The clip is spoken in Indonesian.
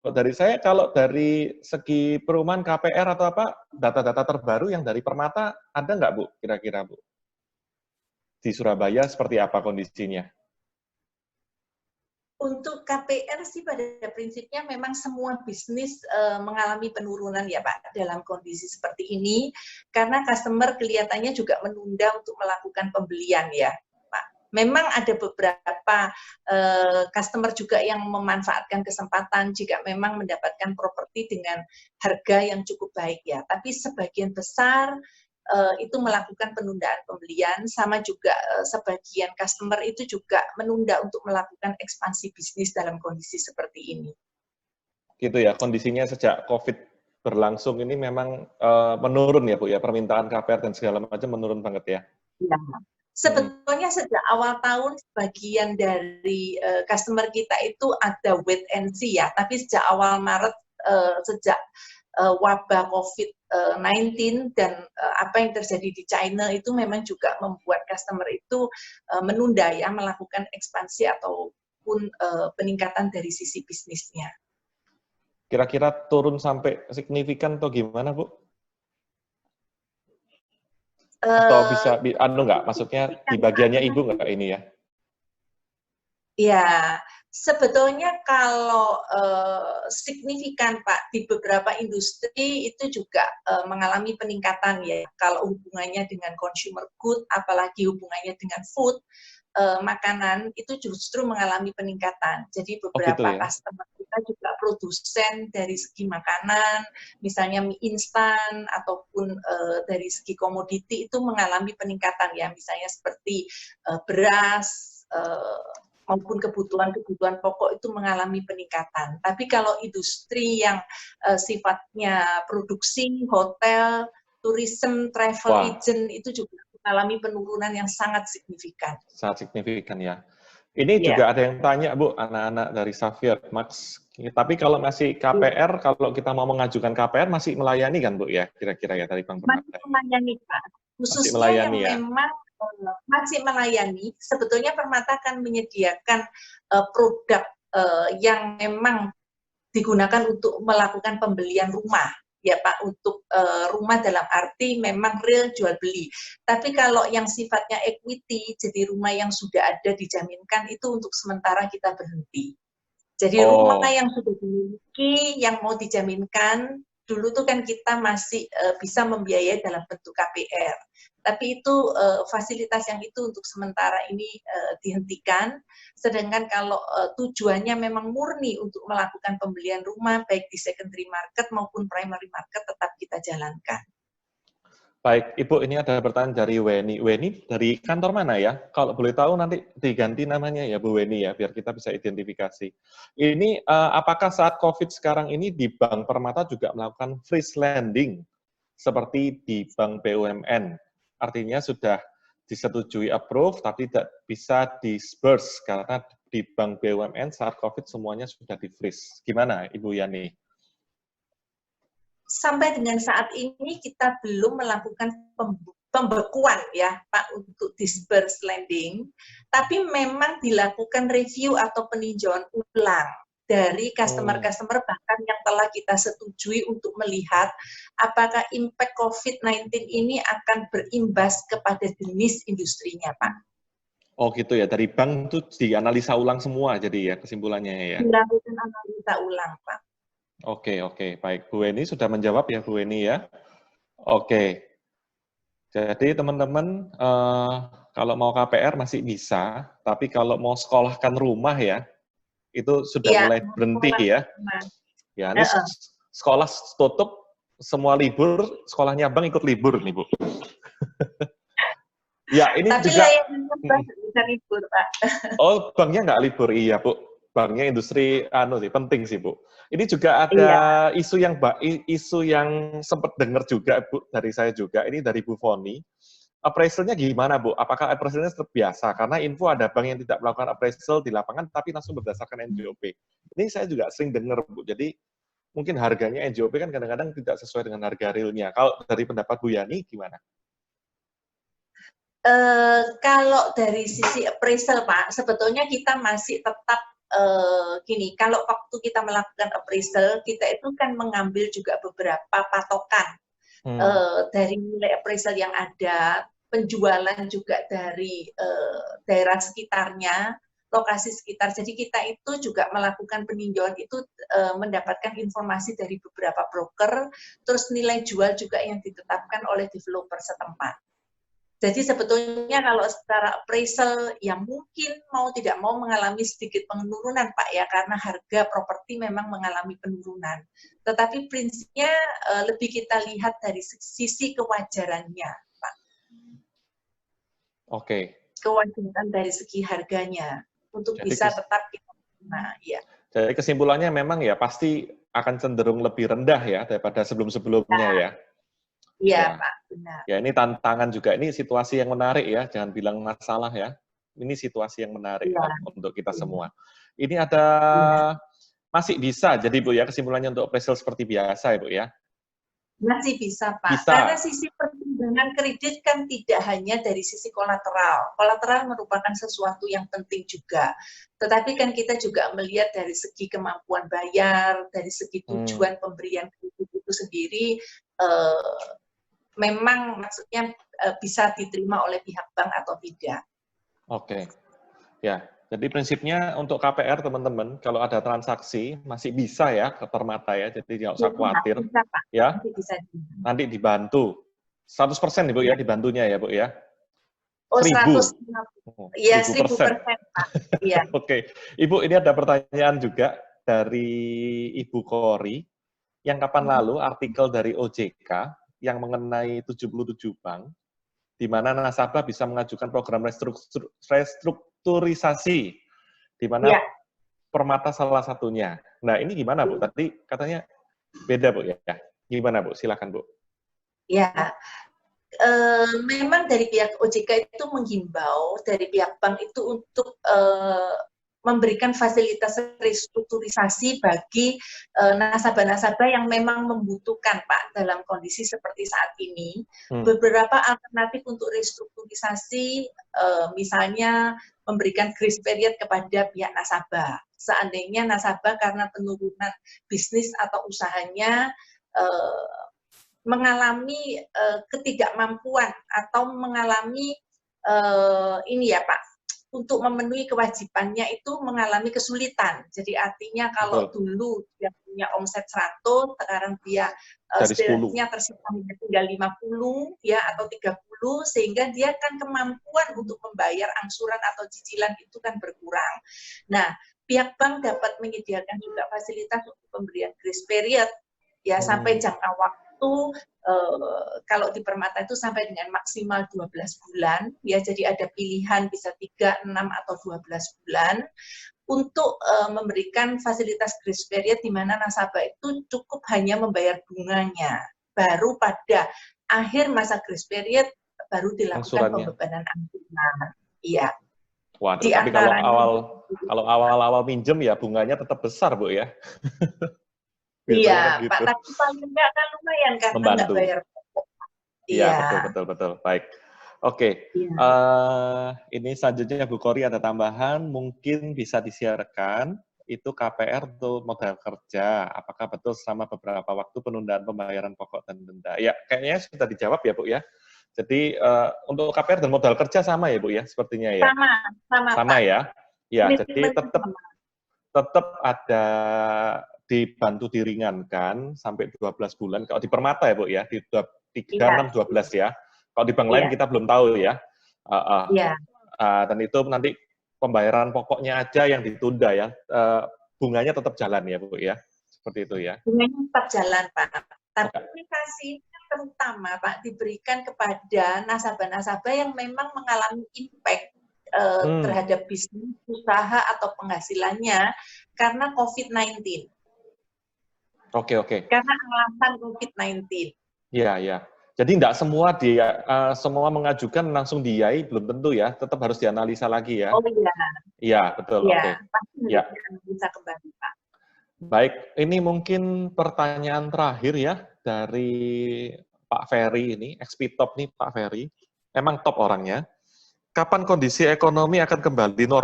Kalau dari saya, kalau dari segi perumahan KPR atau apa, data-data terbaru yang dari Permata, ada nggak Bu, kira-kira Bu? Di Surabaya seperti apa kondisinya? Untuk KPR sih pada prinsipnya memang semua bisnis mengalami penurunan ya Pak dalam kondisi seperti ini, karena customer kelihatannya juga menunda untuk melakukan pembelian ya Pak. Memang ada beberapa customer juga yang memanfaatkan kesempatan jika memang mendapatkan properti dengan harga yang cukup baik ya, tapi sebagian besar itu melakukan penundaan pembelian, sama juga sebagian customer itu juga menunda untuk melakukan ekspansi bisnis dalam kondisi seperti ini. Gitu ya, kondisinya sejak COVID berlangsung ini memang menurun ya Bu ya, permintaan KPR dan segala macam menurun banget ya? Ya. Sebetulnya sejak awal tahun sebagian dari customer kita itu ada wait and see ya, tapi sejak awal Maret, sejak wabah COVID-19 dan apa yang terjadi di China itu memang juga membuat customer itu menunda ya melakukan ekspansi ataupun peningkatan dari sisi bisnisnya. Kira-kira turun sampai signifikan atau gimana Bu? Atau bisa, nggak, maksudnya di bagiannya Ibu nggak ini ya? Ya, sebetulnya kalau signifikan Pak, di beberapa industri itu juga mengalami peningkatan ya. Kalau hubungannya dengan consumer good, apalagi hubungannya dengan food, makanan, itu justru mengalami peningkatan. Jadi Gitu beberapa ya? customer kita juga produsen dari segi makanan, misalnya mie instan, ataupun dari segi komoditi itu mengalami peningkatan ya, misalnya seperti beras, maupun kebutuhan-kebutuhan pokok itu mengalami peningkatan. Tapi kalau industri yang sifatnya produksi, hotel, tourism, travel agent itu juga mengalami penurunan yang sangat signifikan. Sangat signifikan ya. Ini juga ada yang tanya Bu, anak-anak dari Xavier, Max. Tapi kalau masih KPR, kalau kita mau mengajukan KPR masih melayani kan Bu ya, kira-kira ya dari Bank Permata? Masih melayani Pak. Khususnya melayani, yang ya? memang masih melayani, sebetulnya Permata akan menyediakan produk yang memang digunakan untuk melakukan pembelian rumah, ya Pak, untuk rumah dalam arti memang real jual beli. Tapi kalau yang sifatnya equity, jadi rumah yang sudah ada dijaminkan, itu untuk sementara kita berhenti. Jadi rumah yang sudah dimiliki, yang mau dijaminkan, dulu tuh kan kita masih bisa membiayai dalam bentuk KPR. Tapi itu fasilitas yang itu untuk sementara ini dihentikan. Sedangkan kalau tujuannya memang murni untuk melakukan pembelian rumah, baik di secondary market maupun primary market, tetap kita jalankan. Baik, Ibu, ini ada pertanyaan dari Weni. Weni dari kantor mana ya? Kalau boleh tahu nanti diganti namanya ya, Bu Weni ya, biar kita bisa identifikasi. Ini apakah saat COVID sekarang ini di Bank Permata juga melakukan freeze lending seperti di Bank BUMN? Artinya sudah disetujui approve, tapi tidak bisa disburse karena di Bank BUMN saat COVID semuanya sudah di-freeze. Gimana, Ibu Yani? Sampai dengan saat ini kita belum melakukan pembekuan ya Pak untuk disburse lending, tapi memang dilakukan review atau peninjauan ulang dari customer-customer bahkan yang telah kita setujui untuk melihat apakah impact COVID-19 ini akan berimbas kepada jenis industrinya Pak. Oh gitu ya, dari bank itu dianalisa ulang semua jadi ya kesimpulannya ya? Dilakukan analisa ulang Pak. Oke, baik. Bu Weni sudah menjawab ya, Bu Weni ya? Oke. Jadi teman-teman, kalau mau KPR masih bisa, tapi kalau mau sekolahkan rumah ya, itu sudah mulai berhenti ya. Ya, ini sekolah tutup, semua libur, sekolahnya bank ikut libur nih, Bu. Ya, ini tapi juga... bisa libur, Pak. Oh, banknya nggak libur, iya, Bu. Banknya industri penting sih, Bu. Ini juga ada isu yang sempat dengar juga, Bu, dari saya juga. Ini dari Bu Foni. Appraisalnya gimana, Bu? Apakah appraisalnya terbiasa? Karena info ada bank yang tidak melakukan appraisal di lapangan, tapi langsung berdasarkan NJOP. Ini saya juga sering dengar, Bu. Jadi, mungkin harganya NJOP kan kadang-kadang tidak sesuai dengan harga realnya. Kalau dari pendapat Bu Yani, gimana? Kalau dari sisi appraisal, Pak, sebetulnya kita masih tetap gini, kalau waktu kita melakukan appraisal, kita itu kan mengambil juga beberapa patokan dari nilai appraisal yang ada, penjualan juga dari daerah sekitarnya, lokasi sekitar. Jadi kita itu juga melakukan peninjauan itu mendapatkan informasi dari beberapa broker, terus nilai jual juga yang ditetapkan oleh developer setempat. Jadi sebetulnya kalau secara appraisal yang mungkin mau tidak mau mengalami sedikit penurunan Pak ya, karena harga properti memang mengalami penurunan. Tetapi prinsipnya lebih kita lihat dari sisi kewajarannya Pak. Oke. Kewajaran dari segi harganya untuk jadi bisa tetap kita terima. Ya. Jadi kesimpulannya memang ya pasti akan cenderung lebih rendah ya daripada sebelum-sebelumnya ya. Iya, Pak, benar. Ya, ini tantangan juga. Ini situasi yang menarik ya, jangan bilang masalah ya. Ini situasi yang menarik untuk kita semua. Ini ada, masih bisa jadi Bu ya, kesimpulannya untuk appraisal seperti biasa ya Bu ya? Masih bisa Pak, karena sisi pertimbangan kredit kan tidak hanya dari sisi kolateral. Kolateral merupakan sesuatu yang penting juga. Tetapi kan kita juga melihat dari segi kemampuan bayar, dari segi tujuan pemberian kredit itu sendiri, memang maksudnya bisa diterima oleh pihak bank atau tidak. Oke, ya. Jadi prinsipnya untuk KPR teman-teman, kalau ada transaksi masih bisa ya ke Permata ya, jadi tidak usah khawatir. Bisa, Pak. Ya, bisa. Nanti dibantu. 100% Bu ya dibantunya ya Bu ya. Oh, 100. Iya, 1000%. Pak. Iya. Oke, Ibu ini ada pertanyaan juga dari Ibu Kori, yang kapan lalu artikel dari OJK yang mengenai 77 bank, di mana nasabah bisa mengajukan program restrukturisasi, di mana Permata salah satunya. Nah, ini gimana Bu? Tadi katanya beda Bu ya? Gimana Bu? Silakan Bu. Ya, memang dari pihak OJK itu menghimbau dari pihak bank itu untuk memberikan fasilitas restrukturisasi bagi nasabah-nasabah yang memang membutuhkan, Pak, dalam kondisi seperti saat ini. Beberapa alternatif untuk restrukturisasi, misalnya memberikan grace period kepada pihak nasabah. Seandainya nasabah karena penurunan bisnis atau usahanya mengalami ketidakmampuan atau mengalami ini ya Pak, untuk memenuhi kewajibannya itu mengalami kesulitan. Jadi artinya kalau dulu dia punya omset 100, sekarang dia setidaknya tersisa tinggal 50 ya atau 30, sehingga dia kan kemampuan untuk membayar angsuran atau cicilan itu kan berkurang. Nah, pihak bank dapat menyediakan juga fasilitas untuk pemberian grace period ya sampai jangka waktu kalau di Permata itu sampai dengan maksimal 12 bulan, ya jadi ada pilihan bisa 3, 6, atau 12 bulan untuk memberikan fasilitas grace period di mana nasabah itu cukup hanya membayar bunganya. Baru pada akhir masa grace period baru dilakukan pembebanan angsuran. Iya. Waduh, tapi kalau awal-awal minjem ya bunganya tetap besar Bu ya. Iya, gitu. Pak, tapi paling enggak kan lumayan karena nggak bayar pokok. Iya, betul. Baik. Oke, ini selanjutnya Bu Kori ada tambahan, mungkin bisa disiarkan, itu KPR untuk modal kerja, apakah betul selama beberapa waktu penundaan pembayaran pokok dan denda? Ya, kayaknya sudah dijawab ya Bu ya. Jadi untuk KPR dan modal kerja sama ya Bu ya, sepertinya ya? Sama ya? Ya, jadi tetap ada dibantu diringankan sampai 12 bulan. Kalau di Permata ya, Bu ya, di 3, 6, 12 ya. Kalau di bank lain kita belum tahu ya. Dan itu nanti pembayaran pokoknya aja yang ditunda ya. Bunganya tetap jalan ya, Bu ya. Seperti itu ya. Bunganya tetap jalan, Pak. Tapi aplikasi terutama, Pak, diberikan kepada nasabah-nasabah yang memang mengalami impact terhadap bisnis, usaha, atau penghasilannya karena COVID-19. Oke. Karena alasan COVID-19. Iya. Jadi tidak semua semua mengajukan langsung diiyain, belum tentu ya. Tetap harus dianalisa lagi ya. Oh iya. Iya, betul. Iya, pasti bisa kembali, Pak. Baik, ini mungkin pertanyaan terakhir ya dari Pak Ferry ini, XP Top nih Pak Ferry. Emang top orangnya. Kapan kondisi ekonomi akan kembali normal?